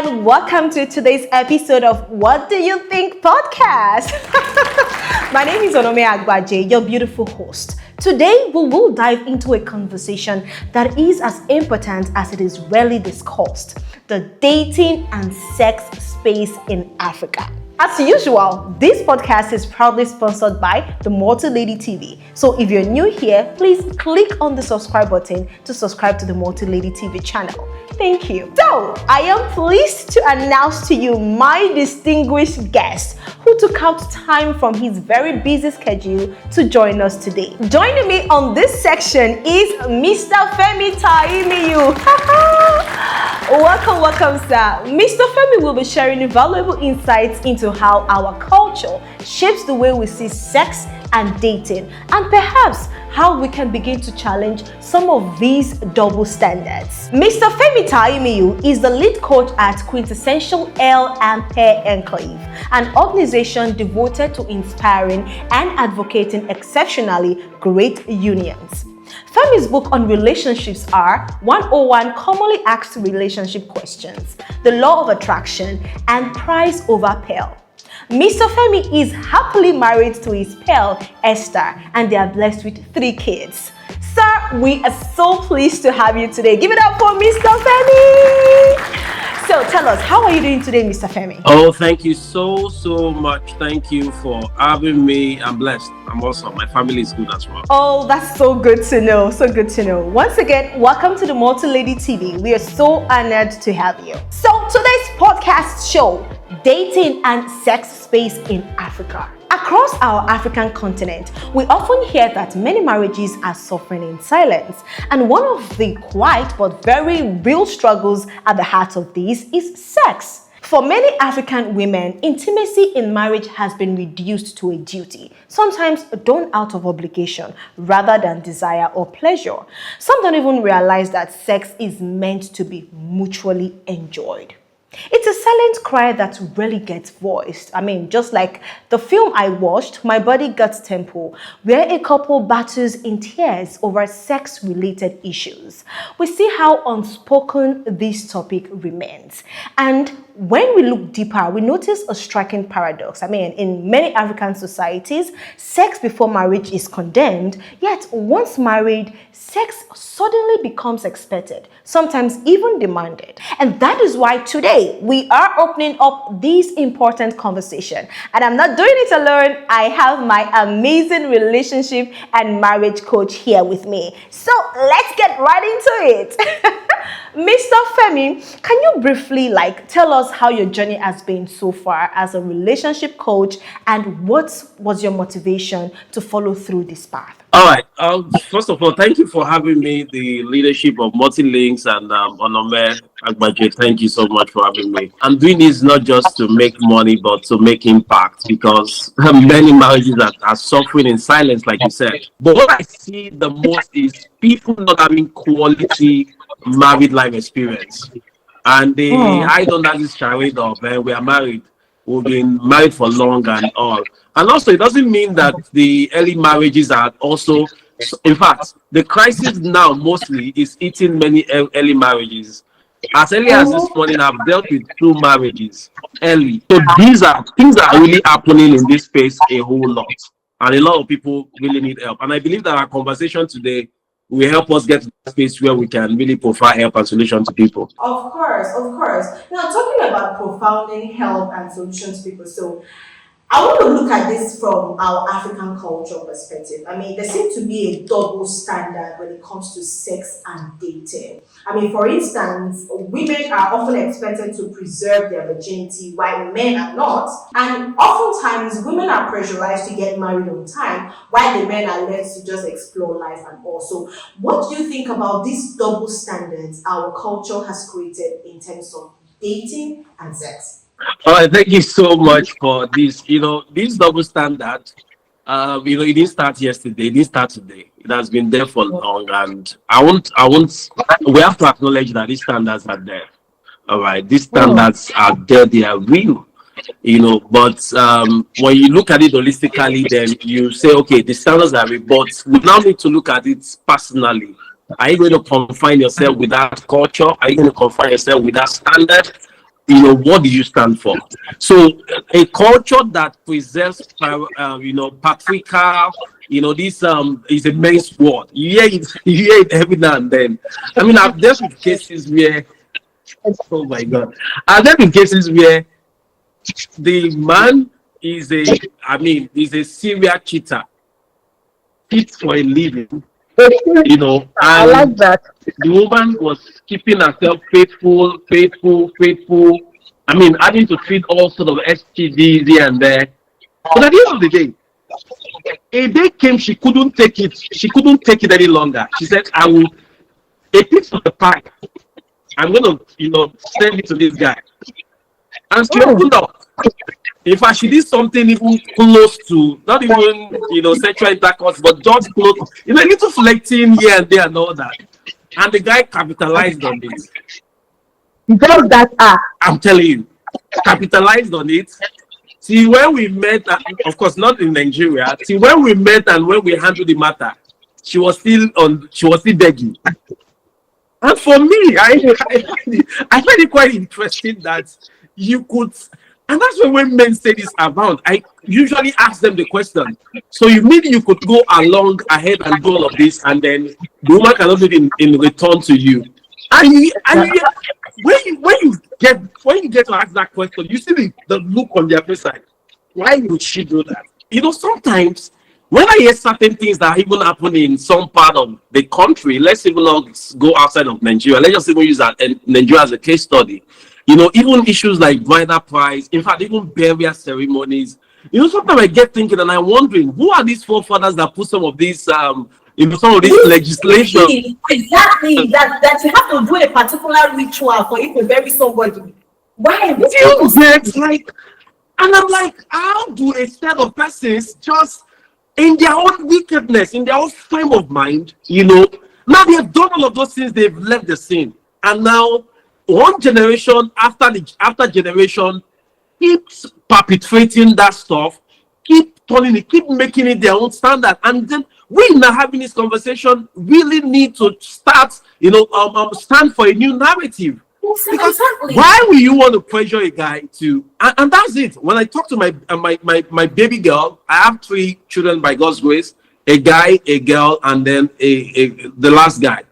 and welcome to today's episode of What Do You Think podcast. My name is Onome Agbaje, your beautiful host. Today, we will dive into a conversation that is as important as it is rarely discussed: the dating and sex space in Africa. As usual, this podcast is proudly sponsored by the Multi Lady TV. So if you're new here, please click on the subscribe button to subscribe to the Multi Lady TV channel. Thank you. So, I am pleased to announce to you my distinguished guest who took out time from his very busy schedule to join us today. Joining me on this section is Mr. Femi Taimiyu. Welcome, sir. Mr. Femi will be sharing valuable insights into how our culture shapes the way we see sex and dating, and perhaps how we can begin to challenge some of these double standards. Mr. Femi Taimiyu is the lead coach at Quintessential L and Pair Enclave, an organization devoted to inspiring and advocating exceptionally great unions. Femi's book on relationships are 101 Commonly Asked Relationship Questions, The Law of Attraction, and Price Over Pearl. Mr. Femi is happily married to his pal, Esther, and they are blessed with 3 kids. Sir, we are so pleased to have you today. Give it up for Mr. Femi! So tell us, how are you doing today, Mr. Femi? Oh, thank you so much. Thank you for having me. I'm blessed. I'm awesome. My family is good as well. Oh, that's so good to know. So good to know. Once again, welcome to the Multi Lady TV. We are so honored to have you. So today's podcast show, dating and sex space in Africa. Across our African continent, we often hear that many marriages are suffering in silence. And one of the quiet but very real struggles at the heart of this is sex. For many African women, intimacy in marriage has been reduced to a duty, sometimes done out of obligation rather than desire or pleasure. Some don't even realize that sex is meant to be mutually enjoyed. It's a silent cry that rarely gets voiced. Just like the film I watched, My Body Got Tempo, where a couple battles in tears over sex-related issues. We see how unspoken this topic remains. And when we look deeper, we notice a striking paradox. In many African societies, sex before marriage is condemned, yet once married, sex suddenly becomes expected, sometimes even demanded. And that is why today we are opening up this important conversation. And I'm not doing it alone. I have my amazing relationship and marriage coach here with me. So let's get right into it. Mr. Femi, can you briefly tell us how your journey has been so far as a relationship coach, and what was your motivation to follow through this path? All right. First of all, thank you for having me, the leadership of Multi-Links and Onome Agbaje. Thank you so much for having me. I'm doing this not just to make money, but to make impact, because many marriages are suffering in silence, like you said. But what I see the most is people not having quality married life experience. And they hide under this charade of, we are married. We've been married for long and all. And also, it doesn't mean that the early marriages are also, in fact, the crisis now mostly is eating many early marriages. As early as this morning, I've dealt with 2 marriages early. So these are things that are really happening in this space a whole lot. And a lot of people really need help. And I believe that our conversation today will help us get to a space where we can really provide help and solution to people. Of course. Now, talking about profounding help and solutions to people, so I want to look at this from our African culture perspective. There seems to be a double standard when it comes to sex and dating. For instance, women are often expected to preserve their virginity while men are not. And oftentimes, women are pressurized to get married on time while the men are left to just explore life and all. So, what do you think about these double standards our culture has created in terms of dating and sex? All right, thank you so much for this. This double standard, it didn't start yesterday, it didn't start today. It has been there for long, and we have to acknowledge that these standards are there. All right, these standards are there, they are real. But when you look at it holistically, then you say, okay, the standards are real, but we now need to look at it personally. Are you going to confine yourself with that culture? Are you going to confine yourself with that standard? what do you stand for? So a culture that preserves, patriarchal, this is a men's word. You hear it, you hear it every now and then. I mean, I've dealt with cases where, oh my God, I've dealt with cases where the man is a serial cheater, cheats for a living, I like and that. the woman was keeping herself faithful, faithful, faithful. I mean, having to treat all sort of STDs here and there. But at the end of the day, a day came, she couldn't take it. She couldn't take it any longer. She said, I will, a piece of the pie, I'm going to, send it to this guy. And she opened up. In fact, she did something even close to, not even, sexual intercourse, but just close, a little flirting here and there and all that. And the guy capitalized on it. Just that. I'm telling you, capitalized on it. See, when we met, of course, not in Nigeria. See, when we met and when we handled the matter, she was still begging. And for me, I find it quite interesting that you could, and that's when men say this about. I usually ask them the question. So you mean you could go along ahead and do all of this, and then the woman cannot do it in return to you? When you get to ask that question, you see the look on their face like, why would she do that? Sometimes when I hear certain things that even happen in some part of the country, let's even not go outside of Nigeria. Let's just even use Nigeria as a case study. Even issues like bridal price, in fact, even burial ceremonies. Sometimes I get thinking and I'm wondering, who are these forefathers that put some of these some of this legislation? Exactly. That you have to do a particular ritual for you to bury somebody. Why? And I'm like, how do a set of persons just in their own wickedness, in their own frame of mind, now they have done all of those things, they've left the scene. And now one generation after generation keeps perpetrating that stuff, keep turning it, keep making it their own standard. And then we now having this conversation really need to start, stand for a new narrative. Because why will you want to pressure a guy to, and that's it. When I talk to my baby girl, I have 3 children by God's grace, a guy, a girl, and then the last guy.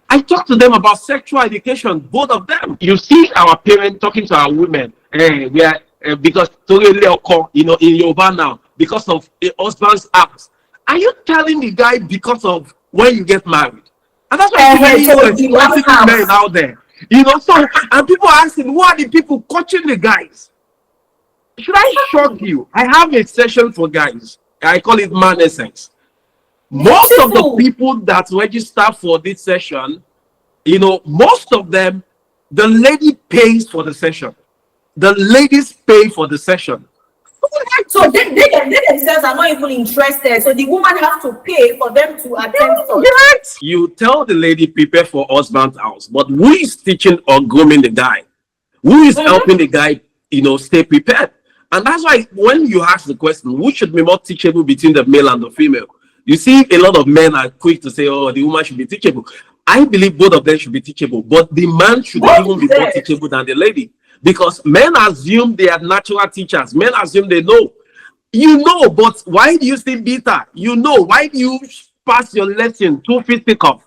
I talk to them about sexual education, both of them. You see our parents talking to our women, we are because in Yoruba now, because of a husband's acts. Are you telling the guy because of when you get married? And that's why responsible men out there. So, and people are asking, who are the people coaching the guys? Should I shock you? I have a session for guys. I call it Man Essence. Most of the people that register for this session, most of them, the lady pays for the session. The ladies pay for the session. So they themselves are not even interested. So the woman has to pay for them to attend. Yes. You tell the lady prepare for husband's house, but who is teaching or grooming the guy? Who is helping the guy, stay prepared? And that's why when you ask the question, who should be more teachable between the male and the female? You see, a lot of men are quick to say, oh, the woman should be teachable. I believe both of them should be teachable, but the man should even be more teachable than the lady. Because men assume they are natural teachers. Men assume they know. But why do you still bitter? Why do you pass your lesson 2 feet pick up?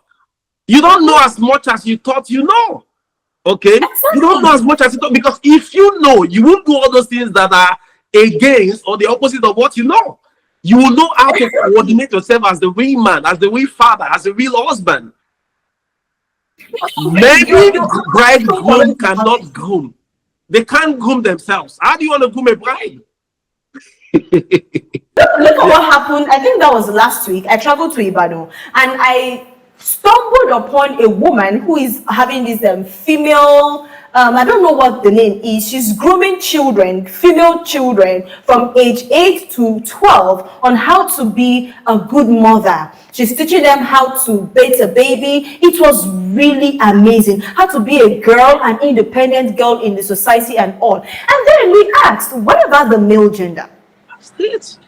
You don't know as much as you thought you know. Okay? Exactly. You don't know as much as you thought. Because if you know, you won't do all those things that are against or the opposite of what you know. You will know how to coordinate yourself as the real man, as the real father, as the real husband. Many bridegroom cannot groom. They can't groom themselves. How do you want to groom a bride? Look at what happened. I think that was last week. I traveled to Ibadan and I stumbled upon a woman who is having this female, I don't know what the name is. She's grooming children, female children from age 8 to 12 on how to be a good mother. She's teaching them how to bathe a baby. It was really amazing. How to be a girl, an independent girl in the society and all. And then we asked, what about the male gender? That's it.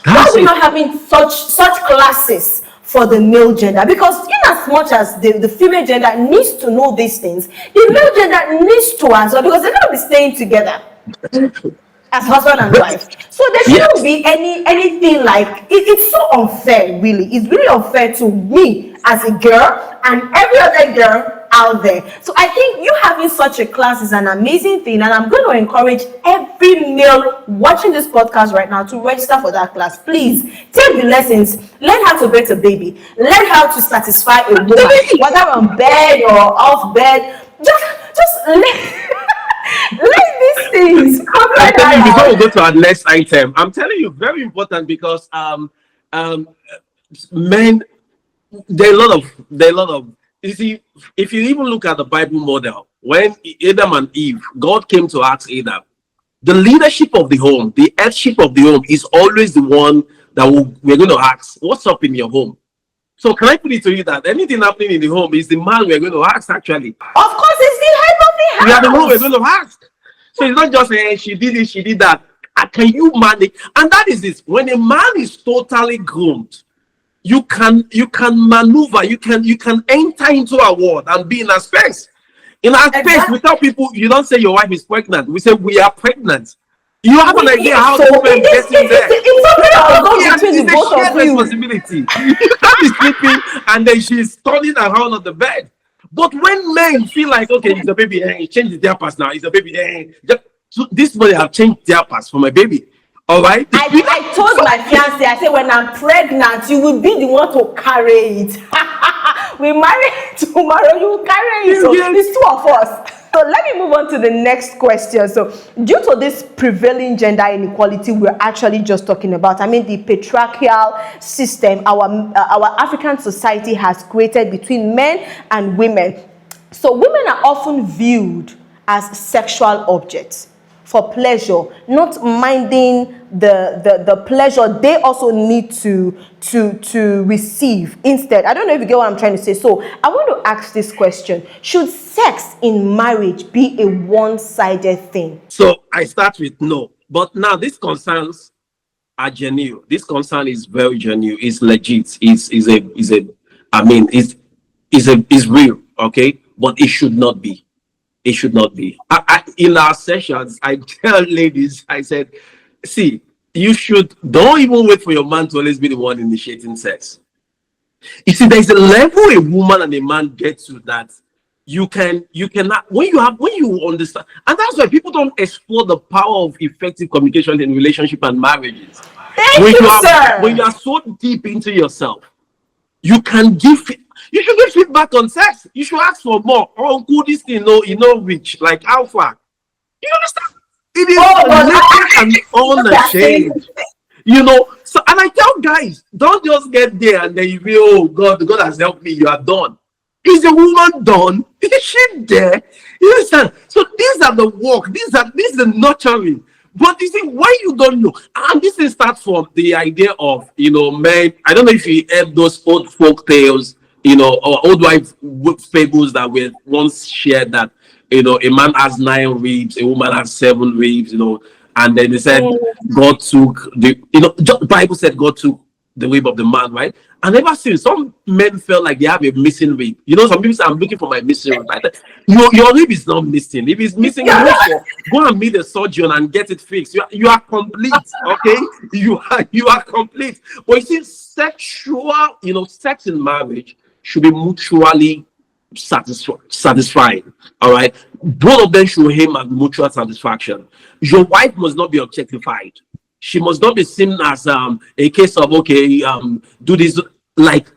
Why are we not having such classes for the male gender? Because in as much as the female gender needs to know these things, the male gender needs to as well, because they're going to be staying together as husband and wife. So there shouldn't Yes. be anything like it's so unfair, really. It's really unfair to me as a girl and every other girl out there. So I think you having such a class is an amazing thing, and I'm going to encourage every male watching this podcast right now to register for that class. Please take the lessons, learn how to birth a baby, learn how to satisfy a woman, whether on bed or off bed. Just learn these things. I'm telling you, before we go to our next item, I'm telling you, very important, because men, there are a lot of you see, if you even look at the Bible model, when Adam and Eve, God came to ask Adam, the leadership of the home, the headship of the home is always the one that we're going to ask, what's up in your home? So can I put it to you that anything happening in the home is the man we're going to ask, actually? Of course, it's the head of the house. We are the one we're going to ask. So it's not just she did it, she did that. Can you manage? And that is this. When a man is totally groomed, you can maneuver, you can enter into a world and be in a space. In our space, we tell people, you don't say your wife is pregnant. We say we are pregnant. You have an idea how the woman gets in there. It's between the both of you. Responsibility. You can't be sleeping and then she's turning around on the bed. But when men feel like, okay, it's a baby, change the diapers now. It's a baby. So this morning I've changed diapers for my baby. All right. I told my fiance, I said, when I'm pregnant, you will be the one to carry it. We marry tomorrow, you will carry it. So it's two of us. So let me move on to the next question. So due to this prevailing gender inequality we're actually just talking about, I mean the patriarchal system our African society has created between men and women. So women are often viewed as sexual objects for pleasure, not minding the pleasure they also need to receive instead. I don't know if you get what I'm trying to say. So I want to ask this question: should sex in marriage be a one-sided thing? So I start with no. But now these concerns are genuine. This concern is very genuine. It's legit. It's real. Okay, but it should not be. It should not be. In our sessions, I tell ladies, I said, see, don't even wait for your man to always be the one initiating sex. You see, there's a level a woman and a man get to that you cannot, when you understand, and that's why people don't explore the power of effective communication in relationship and marriages. Sir. When you are so deep into yourself, you should give feedback on sex. You should ask for more. Oh, could this thing reach? Like how far? You understand? It is unashamed. So, and I tell guys, don't just get there and then you feel, oh God has helped me, you are done. Is the woman done? Is she there? You understand? So these are the work, this is the nurturing. But you see, why you don't know? And this is start from the idea of, men. I don't know if you heard those old folk tales, or old wife fables that were once shared that, a man has 9 ribs, a woman has 7 ribs, and then they said God took the Bible said God took the rib of the man, right? And ever since, some men felt like they have a missing rib. Some people say, I'm looking for my missing rib. Your rib is not missing. If it's missing, go and meet a surgeon and get it fixed. You are complete, okay? You are complete. But you see, sex in marriage should be mutually satisfying. All right, both of them should aim at mutual satisfaction. Your wife must not be objectified. She must not be seen as a case of do this. Like,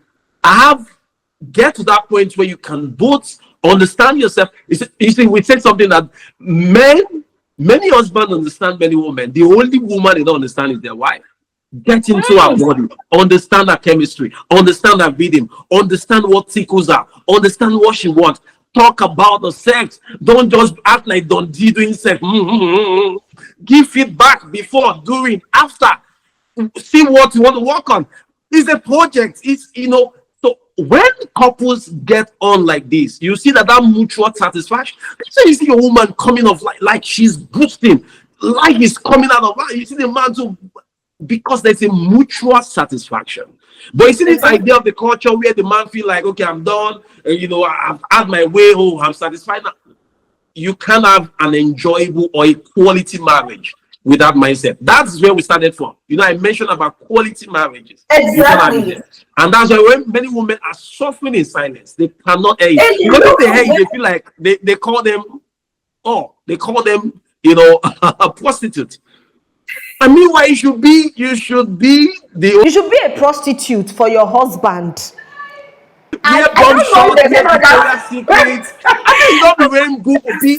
get to that point where you can both understand yourself. You see, we said something that many husbands understand many women. The only woman they don't understand is their wife. Get into her body, understand her chemistry, understand her rhythm, understand what tickles her, understand what she wants. Talk about the sex. Don't just act like Dundee doing sex. Give feedback before, during, after. See what you want to work on. It's a project. So when couples get on like this, you see that mutual satisfaction. So you see a woman coming off like she's boosting. Life is coming out of her. You see the man too. Because there's a mutual satisfaction. But you see this idea of the culture where the man feel like, okay, I'm done, and I've had my way home, I'm satisfied now. You can't have an enjoyable or a quality marriage with that mindset. That's where we started from. I mentioned about quality marriages. Exactly. And that's why when many women are suffering in silence, they cannot hear it. Because if they hear it, they feel like they call them, a prostitute. And meanwhile, you should be a prostitute for your husband. wear bomb shorts, wear Victoria's Secret. I mean, not be wearing Google. Be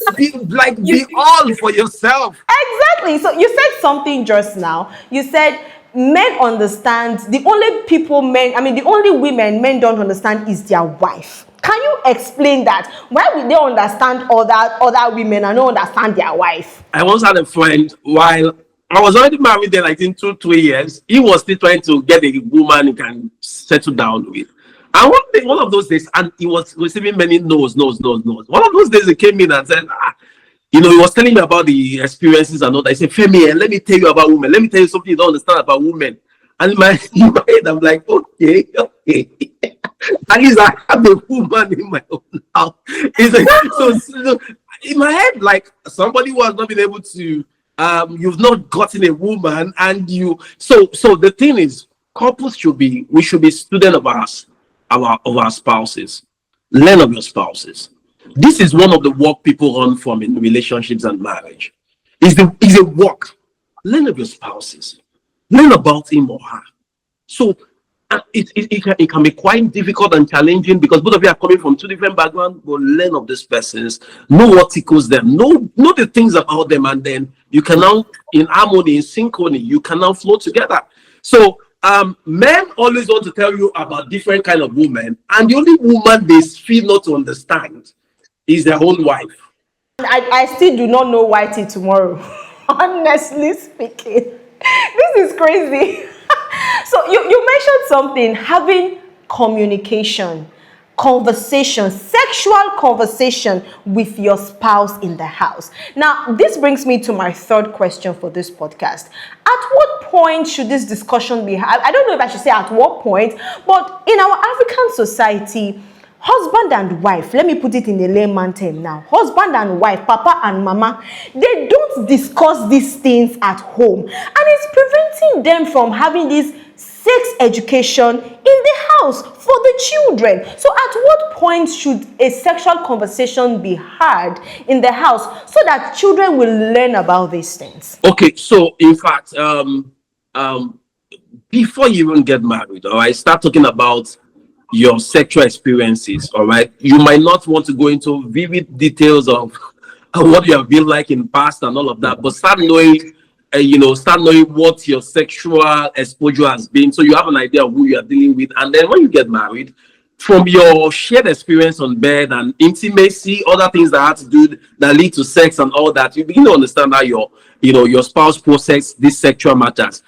all for yourself. Exactly. So you said something just now. You said men understand. The only women men don't understand is their wife. Can you explain that? Why would they understand other women and not understand their wife? I once had a friend, while I was already married then, like in 2-3 years, he was still trying to get a woman he can settle down with. And one of those days, and he was receiving many no's. One of those days, he came in and said, he was telling me about the experiences and all that. He said, Femi, let me tell you about women. Let me tell you something you don't understand about women. And in my head, I'm like, okay. At least I have a woman in my own house. It's like, so in my head, like somebody who has not been able to, you've not gotten a woman, and so the thing is, couples should be students of our spouses. Learn of your spouses. This is one of the work people run from in relationships and marriage. Is a work. Learn of your spouses. Learn about him or her. So it can be quite difficult and challenging because both of you are coming from two different backgrounds, but learn of these persons, know what tickles them, know the things about them, and then you can now, in harmony, in synchrony, you can now flow together. So men always want to tell you about different kind of women, and the only woman they feel not to understand is their own wife. I still do not know why till tomorrow. Honestly speaking, this is crazy. So you mentioned something, having communication, conversation, sexual conversation with your spouse in the house. Now, this brings me to my third question for this podcast. At what point should this discussion be had? I don't know if I should say at what point, but in our African society, husband and wife, let me put it in a layman term now. Husband and wife, papa and mama, they don't discuss these things at home. And it's preventing them from having this sex education in the house for the children. So at what point should a sexual conversation be had in the house so that children will learn about these things? Okay, so in fact, before you even get married, all right, start talking about your sexual experiences, all right? You might not want to go into vivid details of what you have been like in the past and all of that, but start knowing what your sexual exposure has been, so you have an idea of who you are dealing with. And then when you get married, from your shared experience on bed and intimacy, other things that have to do that lead to sex and all that, you begin to understand how your spouse process these sexual matters.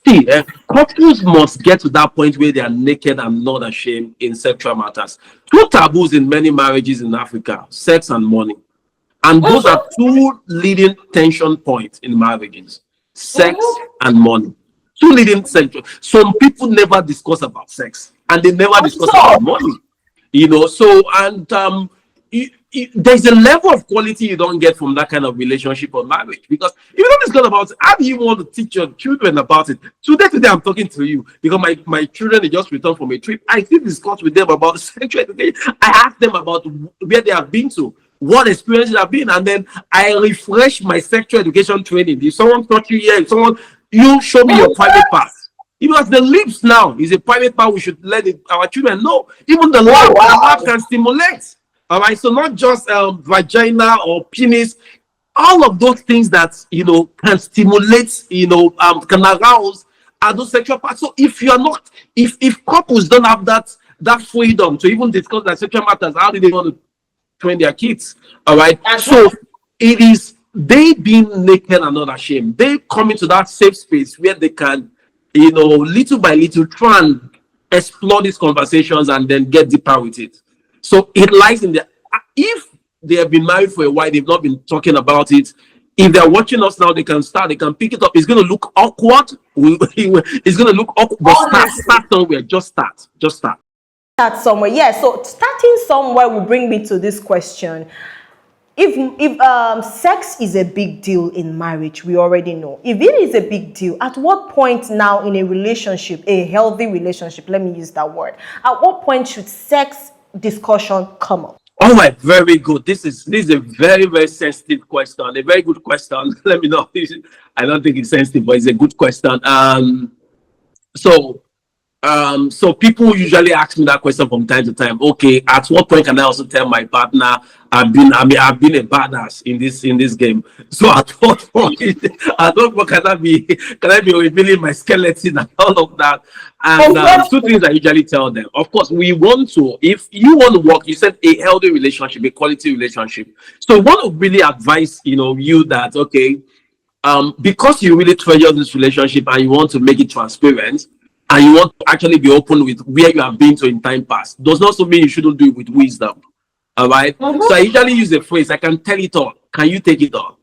See, couples must get to that point where they are naked and not ashamed in sexual matters. Two taboos in many marriages in Africa: sex and money. And those are two leading tension points in marriages: sex and money. Two leading tension. Some people never discuss about sex, and they never discuss about money. There's a level of quality you don't get from that kind of relationship or marriage, because if you don't discuss about it, how do you want to teach your children about it? Today I'm talking to you because my children, they just returned from a trip. I still discuss with them about sexual education. I ask them about where they have been to, what experiences have been, and then I refresh my sexual education training. If someone taught you here, you show me your private part. Because the lips now is a private part, we should let our children know. Even the lab can stimulate. All right, so not just vagina or penis, all of those things that can stimulate, can arouse, are those sexual parts. So if you are not, if couples don't have that freedom to even discuss their sexual matters, how do they want to train their kids? All right, so it is they being naked and not ashamed. They come into that safe space where they can, little by little, try and explore these conversations and then get deeper with it. So it lies in if they have been married for a while, they've not been talking about it. If they're watching us now, they can pick it up. It's going to look awkward It's gonna look awkward. But start somewhere. Just start. Start somewhere. Yeah. So starting somewhere will bring me to this question. If sex is a big deal in marriage, we already know. If it is a big deal, at what point now in a relationship, a healthy relationship, let me use that word, at what point should sex discussion come up? All right, very good. This is a very, very sensitive question. A very good question. Let me know. I don't think it's sensitive, but it's a good question. So so people usually ask me that question from time to time. Okay, at what point can I also tell my partner I've been a badass in this game? So at what point can I be revealing my skeleton and all of that? And two things I usually tell them. Of course, we want to, if you want to work, you said a healthy relationship, a quality relationship. So we want to really advise you that, okay, because you really treasure this relationship and you want to make it transparent, and you want to actually be open with where you have been to in time past, does not mean you shouldn't do it with wisdom. All right. So I usually use the phrase, I can tell it all. Can you take it all?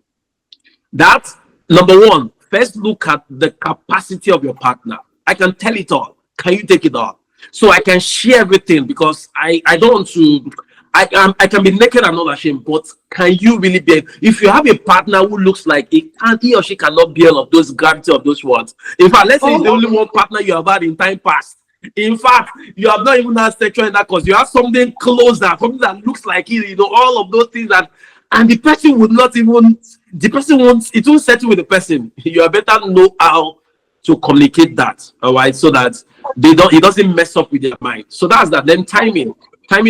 That's number one. First, look at the capacity of your partner. I can tell it all. Can you take it all? So I can share everything, because I don't want to. I can be naked and not ashamed, but can you really bear? If you have a partner who looks like he or she cannot bear of those gravity of those words. In fact, let's say it's the only one partner you have had in time past. In fact, you have not even had sexual intercourse. You have something closer, something that looks like all of those things and the person would not even. The person it won't settle with the person. You better know how to communicate that, all right, so that it doesn't mess up with their mind. So that's that. Then timing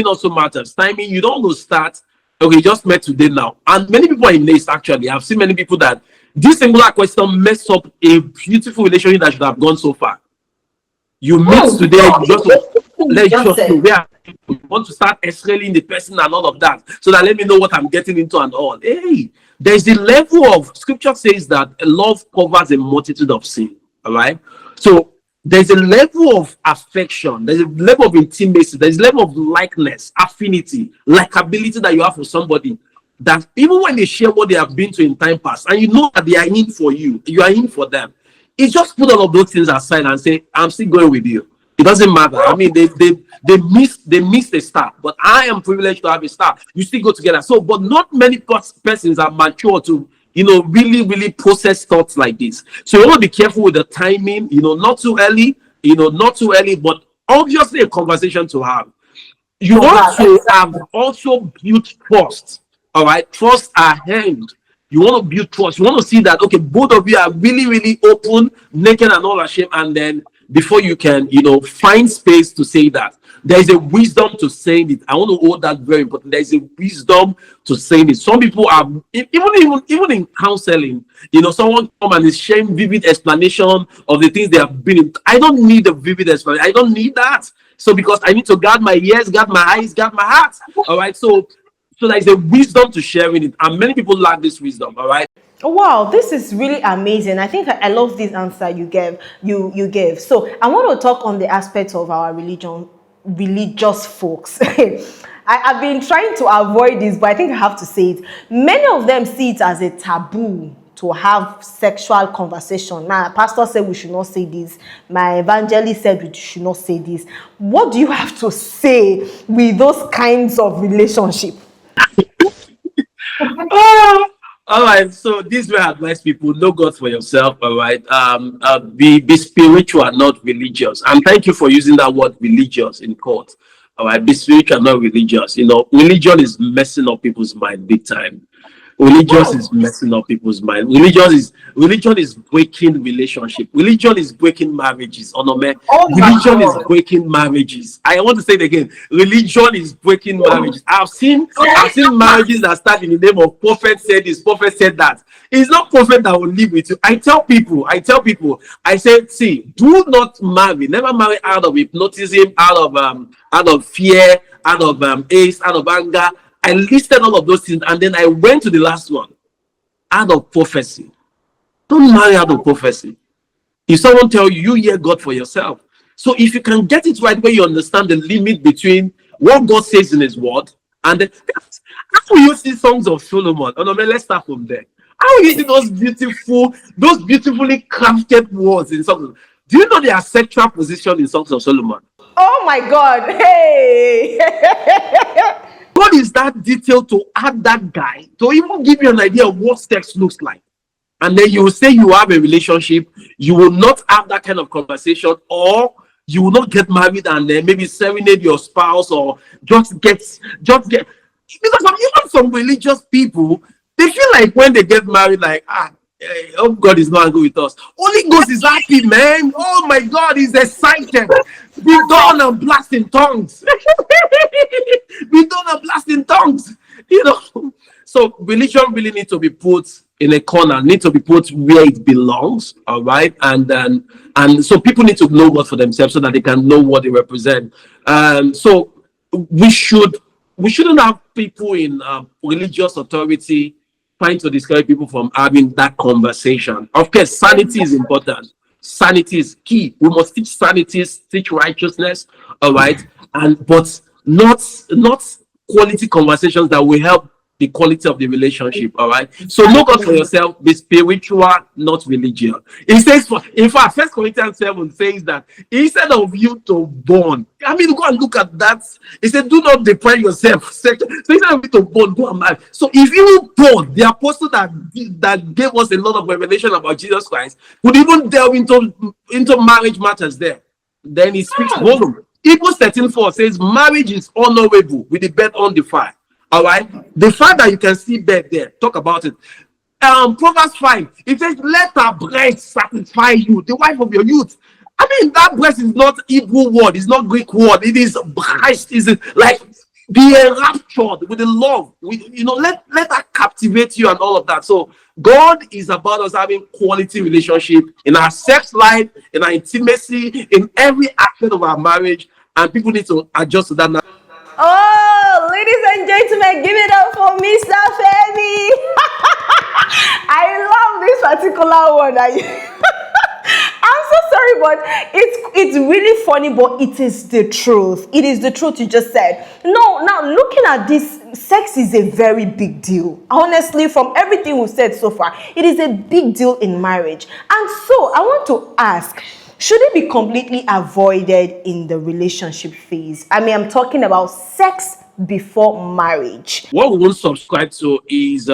also matters. Timing, you don't go start, okay, just met today now. And many people are in this, actually. I've seen many people that this singular question mess up a beautiful relationship that should have gone so far. You meet today, you just let you know where you want to start escalating the person and all of that, so that let me know what I'm getting into and all. Hey, there's a level of, scripture says that love covers a multitude of sin. All right. So there's a level of affection, there's a level of intimacy, there's a level of likeness, affinity, likability that you have for somebody, that even when they share what they have been to in time past, and you know that they are in for you are in for them, it's just put all of those things aside and say, I'm still going with you. It doesn't matter. I mean, they missed a star, but I am privileged to have a star. You still go together. So, but not many persons are mature to really, really process thoughts like this. So you want to be careful with the timing, not too early, but obviously a conversation to have. You want to have also built trust. All right, trust ahead. You want to build trust. You want to see that, okay, both of you are really, really open, naked and all ashamed, and then before you can, find space to say that. There is a wisdom to saying it. I want to hold that very important. There is a wisdom to saying it. Some people are even in counseling. Someone come and is sharing vivid explanation of the things they have been in. I don't need a vivid explanation. I don't need that. So because I need to guard my ears, guard my eyes, guard my heart. All right. So there is a wisdom to sharing it, and many people lack this wisdom. All right. Wow, this is really amazing. I think I love this answer you gave. You gave. So I want to talk on the aspect of our religious folks. I've been trying to avoid this, but I think I have to say it. Many of them see it as a taboo to have sexual conversation. Now, pastor said we should not say this. My evangelist said we should not say this. What do you have to say with those kinds of relationship? All right, so this will advise people: know God for yourself. All right, be spiritual, not religious. And thank you for using that word religious in court. All right, be spiritual, not religious. Religion is messing up people's mind big time. Religious is messing up people's mind. Religion is breaking relationship. Religion is breaking marriages. Religion is breaking marriages. I want to say it again. Religion is breaking marriages. I've seen marriages that start in the name of prophet said this, prophet said that. It's not prophet that will live with you. I tell people, I say, see, do not marry. Never marry out of hypnotism, out of fear, out of haste, out of anger. I listed all of those things, and then I went to the last one, out of prophecy. Don't marry out of prophecy. If someone tell you, you hear God for yourself. So if you can get it right, where you understand the limit between what God says in His Word, and then how will you see Songs of Solomon? Oh no, man, let's start from there. How is it those beautifully crafted words in songs? Do you know there are sexual position in Songs of Solomon? Oh my God. Hey. God is that detailed to add that guy to even give you an idea of what sex looks like. And then you will say you have a relationship, you will not have that kind of conversation, or you will not get married and then maybe serenade your spouse, or just get because even some religious people, they feel like when they get married, like oh, God is not angry with us. Holy Ghost is happy, man. Oh my God, he's excited. Be done and blast in tongues. Be done and blast in tongues. You know. So religion really needs to be put in a corner, need to be put where it belongs. All right. And so people need to know God for themselves so that they can know what they represent. So we shouldn't have people in religious authority trying to discourage people from having that conversation. Of course, sanity is important. Sanity is key. We must teach sanity, teach righteousness, all right, but not quality conversations that will help the quality of the relationship, all right. So know God for yourself. Be spiritual, not religious. It says, in fact, First Corinthians 7 says that instead of you to born, I mean, go and look at that. It said, do not deprive yourself. So instead of you to born, go and marry. So if you born, the apostle that gave us a lot of revelation about Jesus Christ would even delve into marriage matters there. Then he speaks volume. Hebrews 13:4 says, marriage is honorable with the bed undefiled. All right, the fact that you can see bed there, talk about it. Proverbs 5, it says, let her breast satisfy you, the wife of your youth. I mean, that breast is not Hebrew word, it's not Greek word, it is breast, is it like be enraptured with the love, let her captivate you and all of that. So God is about us having quality relationship in our sex life, in our intimacy, in every aspect of our marriage, and people need to adjust to that now. Oh, ladies and gentlemen, give it up for Mr. Femi. I love this particular one. I'm so sorry, but it's really funny, but it is the truth. It is the truth you just said. No, now looking at this, sex is a very big deal. Honestly, from everything we've said so far, it is a big deal in marriage. And so I want to ask, should it be completely avoided in the relationship phase? I mean, I'm talking about sex before marriage. What we won't subscribe to is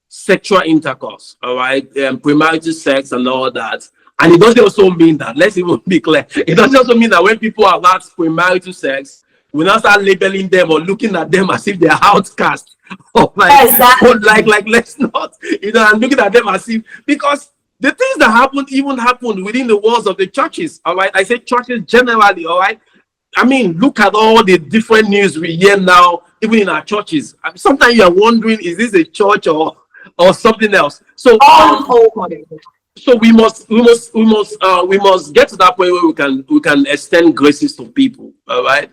sexual intercourse, all right, premarital sex and all that. And it doesn't also mean that, let's even be clear, it doesn't also mean that when people have had premarital sex, we now start labeling them or looking at them as if they're outcast. Or Exactly. Let's not, and looking at them as if, because the things that happen within the walls of the churches, all right? I say churches generally, all right? I mean, look at all the different news we hear now, even in our churches. I mean, sometimes you are wondering, is this a church or something else? So, so we must get to that point where we can extend graces to people, all right?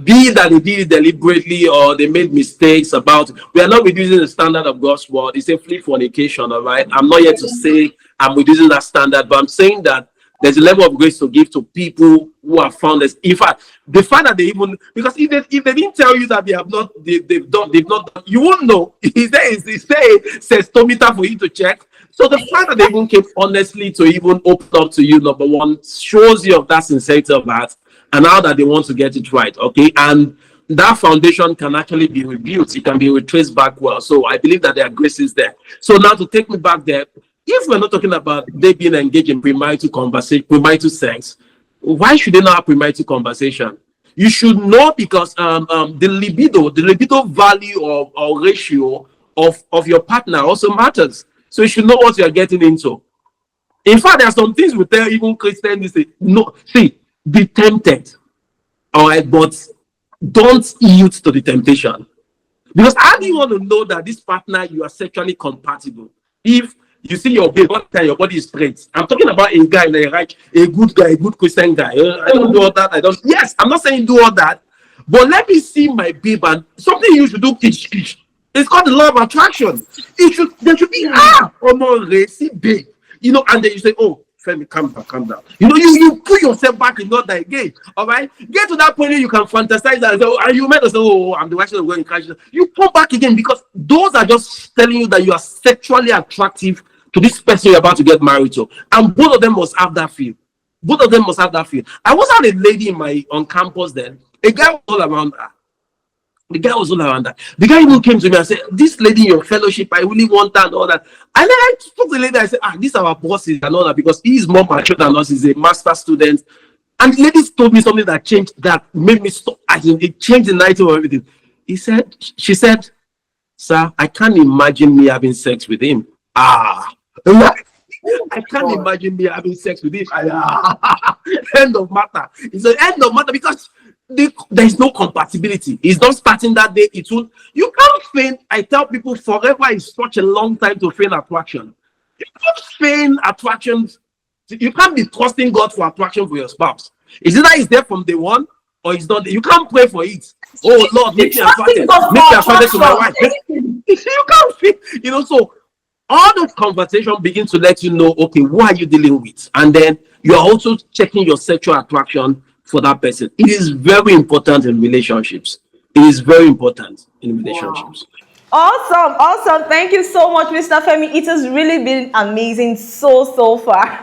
Be that they did it deliberately or they made mistakes about it. We are not reducing the standard of God's word. It's a free fornication, all right? I'm not here to say I'm reducing that standard, but I'm saying that there's a level of grace to give to people who have found this. In fact, the fact that they even, because if they didn't tell you that they've not, you won't know. Is there a sestometer for you to check? So the fact that they even came honestly to even open up to you, number one, shows you of that sincerity of heart and how that they want to get it right, okay? And that foundation can actually be rebuilt. It can be retraced back well. So I believe that there are graces there. So now to take me back there, if we're not talking about they being engaged in premarital sex, why should they not have premarital conversation? You should know, because the libido value or ratio of your partner also matters. So you should know what you're getting into. In fact, there are some things we tell even Christians, they say, no, see, be tempted, all right, but don't yield to the temptation. Because how do you want to know that this partner you are sexually compatible if you see your babe one time your body is straight? I'm talking about a guy, like a good guy, a good Christian guy. I don't do all that. Yes, I'm not saying do all that, but let me see my babe and something you should do. It's called the law of attraction. There should be more babe, and then you say, oh, Femi, calm down, calm down. You put yourself back in order again. All right, get to that point where you can fantasize that. And you might say, "Oh, I'm the one who's going to crash." You come back again because those are just telling you that you are sexually attractive to this person you're about to get married to, and both of them must have that feel. Both of them must have that feel. I was had a lady on campus then. A guy was all around her. The guy even came to me and said, "This lady in your fellowship, I really want that and all that." And then I spoke to the lady. I said, "These are our bosses and all that," because he is more mature than us. He's a master student. And the lady told me something that made me stop. It changed the night of everything. She said, "Sir, I can't imagine me having sex with him." I can't imagine me having sex with him. End of matter. It's an end of matter because there is no compatibility. It's not starting that day. You can't feign. I tell people forever is such a long time to feign attraction. You can't feign attractions. You can't be trusting God for attraction for your spouse. It's either it's there from day one or it's not there. You can't pray for it. Oh Lord, make me attracted. Make me attracted to my wife. You can't feign, so all those conversations begin to let you know, okay, who are you dealing with? And then you are also checking your sexual attraction for that person. It is very important in relationships. It is very important in relationships. Awesome. Thank you so much, Mr. Femi. It has really been amazing so far.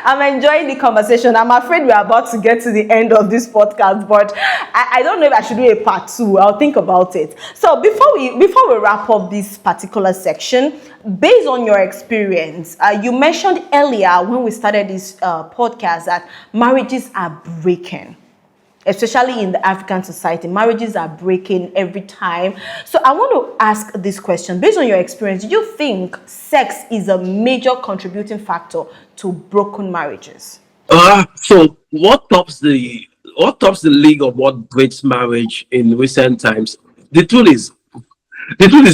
I'm enjoying the conversation. I'm afraid we're about to get to the end of this podcast, but I don't know if I should do a part 2. I'll think about it. So before we wrap up this particular section, based on your experience, you mentioned earlier when we started this podcast that marriages are breaking. Especially in the African society, marriages are breaking every time. So I want to ask this question. Based on your experience, do you think sex is a major contributing factor to broken marriages? So what tops the league of what breaks marriage in recent times? The truth is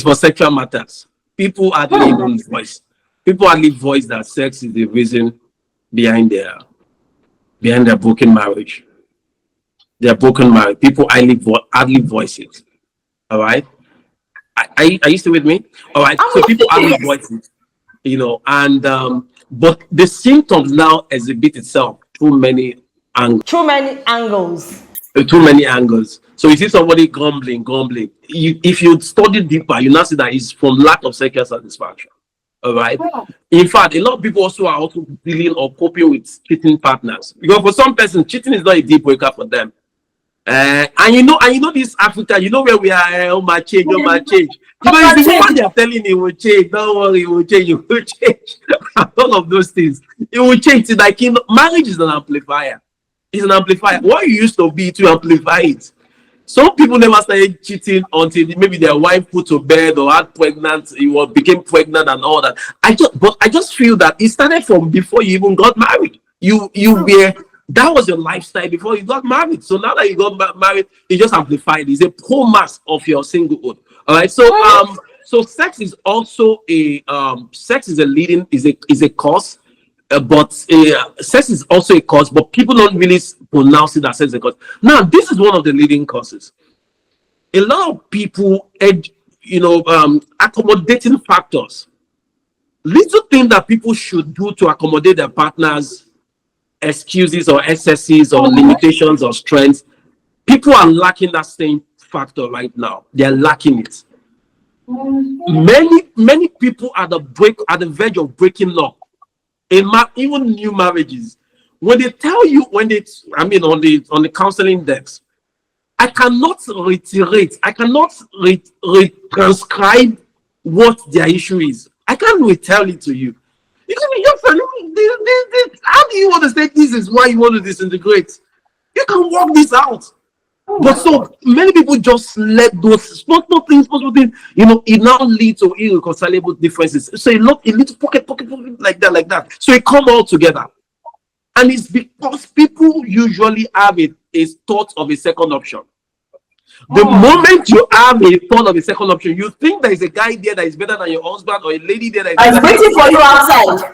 for sexual matters. People hardly even voice. People hardly voice that sex is the reason behind their broken marriage. They're broken marriage. People hardly voice it. All right. Are you still with me? All right. So people hardly voice it, and but the symptoms now exhibit itself through many angles. Too many angles. So you see somebody grumbling. If you study deeper, you now see that it's from lack of sexual satisfaction. All right. In fact, a lot of people also are dealing or coping with cheating partners, because for some person, cheating is not a deal breaker for them. And you know this Africa, where we are. Oh my change. You know, it's the woman they are telling you will change. Don't worry, it will change. All of those things, it will change. It's like marriage is an amplifier. It's an amplifier. What you used to be to amplify it. Some people never started cheating until maybe their wife put to bed or became pregnant and all that. I just feel that it started from before you even got married. That was your lifestyle before you got married. So now that you got married, it just amplified. It's a pro mass of your singlehood. All right. So sex is also a cause, but sex is also a cause. But people don't really pronounce it as sex is a cause. Now, this is one of the leading causes. A lot of people, accommodating factors, little things that people should do to accommodate their partners. Excuses or excesses or limitations or strengths, people are lacking that same factor right now. They are lacking it. Many people are at the verge of breaking law. Even new marriages, when they tell you on the counseling desk, I cannot reiterate, I cannot transcribe what their issue is. I can't retell it to you. How do you want to say this is why you want to disintegrate? You can work this out. But so many people just let those small things, it now leads to irreconcilable differences. So a little pocket like that. So it come all together. And it's because people usually have a thought of a second option. The moment you have a thought of a second option, you think there is a guy there that is better than your husband or a lady there that is waiting for you outside.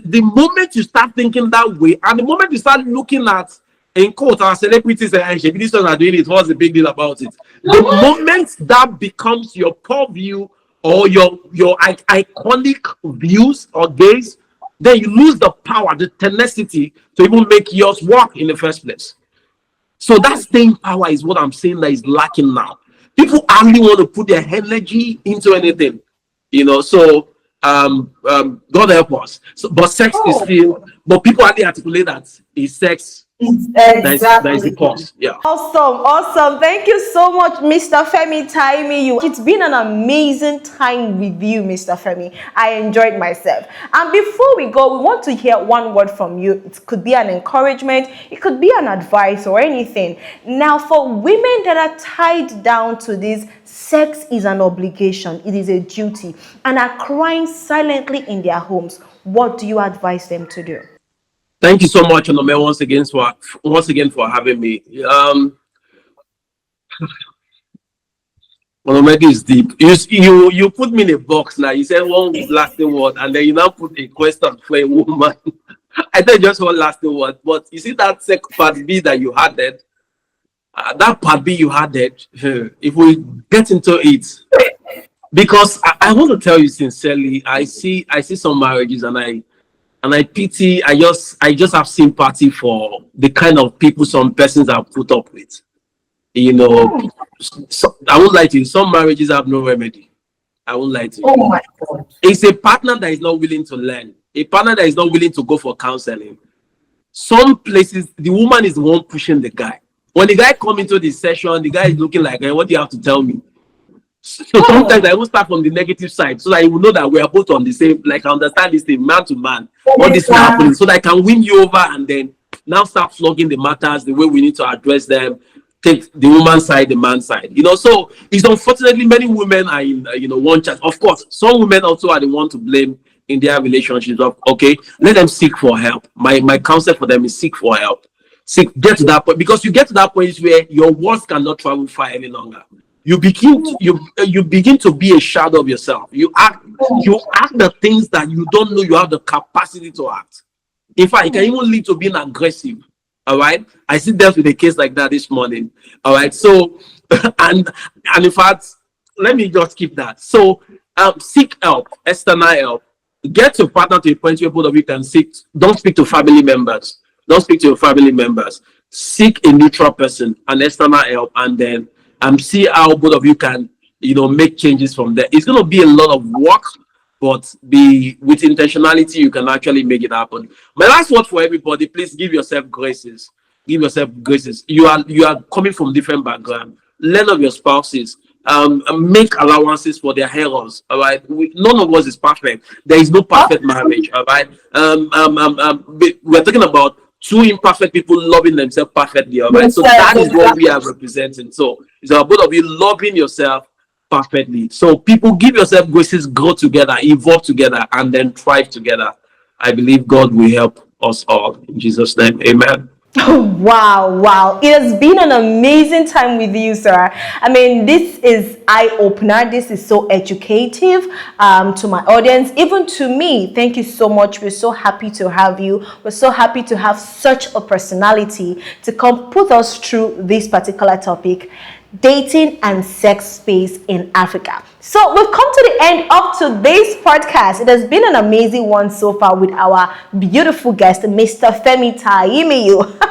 The moment you start thinking that way, and the moment you start looking at, in quote, our celebrities and this one are doing it, what's the big deal about it? The moment that becomes your purview or your iconic views or gaze, then you lose the power, the tenacity to even make yours work in the first place. So that staying power is what I'm saying that is lacking now. People hardly want to put their energy into anything, So God help us. So, but sex is still, but people hardly articulate that is sex. That is the Exactly. cause. Yeah. Awesome, awesome. Thank you so much, Mr. Femi Taimi. It's been an amazing time with you, Mr. Femi. I enjoyed myself. And before we go, we want to hear one word from you. It could be an encouragement, it could be an advice or anything. Now, for women that are tied down to this, sex is an obligation, it is a duty, and are crying silently in their homes, what do you advise them to do? Thank you so much, Onome, once again for having me. Onome is deep. You put me in a box now. You said one lasting word, and then you now put a question for a woman. I thought just one lasting word, but you see that second part B that you had that. That part B you had that. If we get into it, because I want to tell you sincerely, I see some marriages, and I pity. I just have sympathy for the kind of people some persons have put up with. So, I won't lie to you. Some marriages have no remedy. I won't lie to you. Oh my God. It's a partner that is not willing to learn. A partner that is not willing to go for counseling. Some places, the woman is the one pushing the guy. When the guy come into the session, the guy is looking like, hey, what do you have to tell me? So sometimes I will start from the negative side so that you will know that we are both on the same, like I understand this thing, man to man. What this is happening, so that I can win you over and then now start flogging the matters the way we need to address them. Take the woman's side, the man's side. So it's unfortunately many women are in one church. Of course, some women also are the one to blame in their relationships. Okay, let them seek for help. My counsel for them is seek for help. Get to that point, because you get to that point where your words cannot travel far any longer. You begin to be a shadow of yourself. You act the things that you don't know you have the capacity to act. In fact, it can even lead to being aggressive. All right. I see dealt with a case like that this morning. All right. So, and in fact, let me just keep that. So, seek help, external help. Get your partner to a point where both of you can seek. Don't speak to family members. Don't speak to your family members. Seek a neutral person, an external help, and then see how both of you can, make changes from there. It's going to be a lot of work, but with intentionality, you can actually make it happen. My last word for everybody: please give yourself graces. Give yourself graces. You are coming from different background. Learn of your spouses. Make allowances for their errors. All right. None of us is perfect. There is no perfect marriage. All right. We're talking about two imperfect people loving themselves perfectly. All right. So that is what we are representing. So it's about both of you loving yourself perfectly. So people, give yourself graces, grow together, evolve together, and then thrive together. I believe God will help us all in Jesus' name. Amen. Wow. It has been an amazing time with you, sir. I mean, this is eye-opener. This is so educative to my audience, even to me. Thank you so much. We're so happy to have you. We're so happy to have such a personality to come put us through this particular topic: dating and sex space in Africa. So we've come to the end of today's podcast. It has been an amazing one so far with our beautiful guest, Mr. Femi Taimiyu.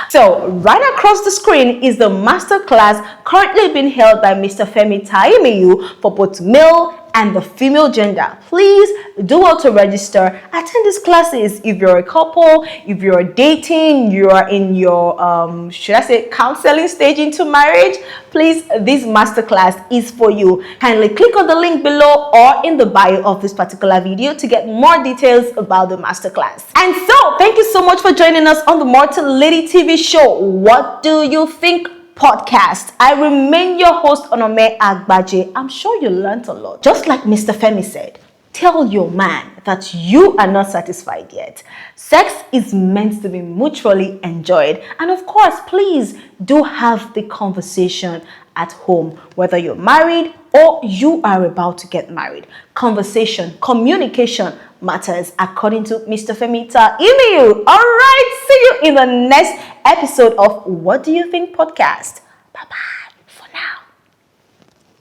So right across the screen is the masterclass currently being held by Mr. Femi Taimiyu for both male and the female gender. Please do auto register, attend these classes. If you're a couple, if you're dating, you're in your counseling stage into marriage, please, this masterclass is for you. Kindly click on the link below or in the bio of this particular video to get more details about the masterclass. And so thank you so much for joining us on the Mortal Lady TV show. What do you think podcast? I remain your host, Onome Agbaje. I'm sure you learned a lot. Just like Mr. Femi said, tell your man that you are not satisfied yet. Sex is meant to be mutually enjoyed. And of course, please do have the conversation at home, whether you're married or you are about to get married. Conversation, communication matters, according to Mr. Femi Taimiyu. All right, see you in the next episode of What Do You Think podcast.